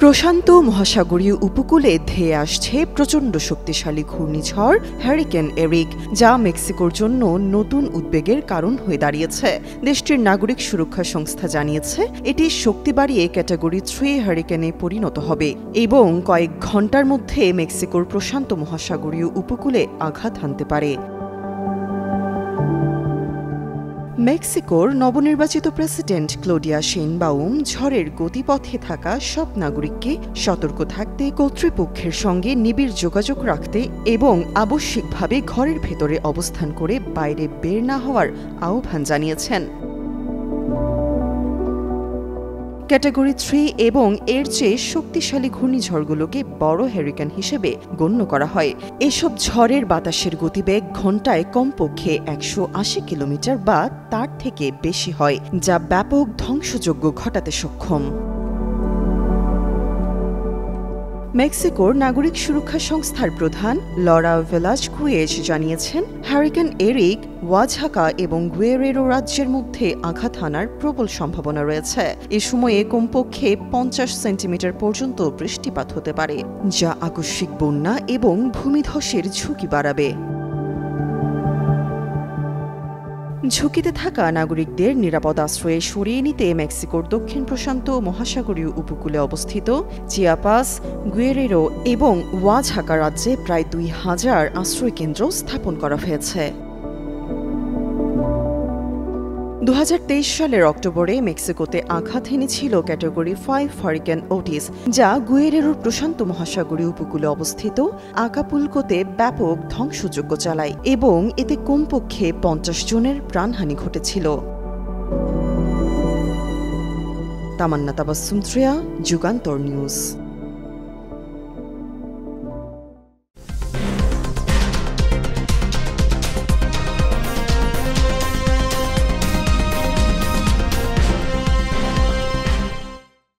প্রশান্ত মহাসাগরীয় উপকূলে ধেয়ে আসছে প্রচণ্ড শক্তিশালী ঘূর্ণিঝড় হ্যারিকেন এরিক, যা মেক্সিকোর জন্য নতুন উদ্বেগের কারণ হয়ে দাঁড়িয়েছে। দেশটির নাগরিক সুরক্ষা সংস্থা জানিয়েছে এটি শক্তি বাড়িয়ে ক্যাটাগরি 3 হ্যারিকেনে পরিণত হবে এবং কয়েক ঘণ্টার মধ্যে মেক্সিকোর প্রশান্ত মহাসাগরীয় উপকূলে আঘাত হানতে পারে। মেক্সিকোর নবনির্বাচিত প্রেসিডেন্ট ক্লোডিয়া শেইনবাউম ঝড়ের গতিপথে থাকা সব নাগরিককে সতর্ক থাকতে, কর্তৃপক্ষের সঙ্গে নিবিড় যোগাযোগ রাখতে এবং আবশ্যিকভাবে ঘরের ভেতরে অবস্থান করে বাইরে বের না হওয়ার আহ্বান জানিয়েছেন। ক্যাটাগরি 3 এবং এর চেয়ে শক্তিশালী ঘূর্ণিঝড়গুলোকে বড় হ্যারিকেন হিসেবে গণ্য করা হয়। এসব ঝড়ের বাতাসের গতিবেগ ঘণ্টায় কমপক্ষে 180 কিলোমিটার বা তার থেকে বেশি হয়, যা ব্যাপক ধ্বংসযজ্ঞ ঘটাতে সক্ষম। মেক্সিকোর নাগরিক সুরক্ষা সংস্থার প্রধান লরা ভেলাজকুয়েজ জানিয়েছেন, হ্যারিকেন এরিক ওয়াঝাকা এবং গুয়েরেরো রাজ্যের মধ্যে আঘাত হানার প্রবল সম্ভাবনা রয়েছে। এ সময়ে কমপক্ষে 50 সেন্টিমিটার পর্যন্ত বৃষ্টিপাত হতে পারে, যা আকস্মিক বন্যা এবং ভূমিধসের ঝুঁকি বাড়াবে। ঝুঁকিতে থাকা নাগরিকদের নিরাপদ আশ্রয়ে সরিয়ে নিতে মেক্সিকোর দক্ষিণ প্রশান্ত মহাসাগরীয় উপকূলে অবস্থিত চিয়াপাস, গুয়েরেরো এবং ওয়াঝাকা রাজ্যে প্রায় 2000 আশ্রয়কেন্দ্র স্থাপন করা হয়েছে। 2023 সালের অক্টোবরে মেক্সিকোতে আঘাত হেনেছিল ক্যাটাগরি 5 হ্যারিকেন ওটিস, যা গুয়েরেরোর প্রশান্ত মহাসাগরীয় উপকূলে অবস্থিত আকাপুলকোতে ব্যাপক ধ্বংসযজ্ঞ চালায় এবং এতে কমপক্ষে 50 জনের প্রাণহানি ঘটেছিল। তামান্না তাবাসসুম, যুগান্তর নিউজ।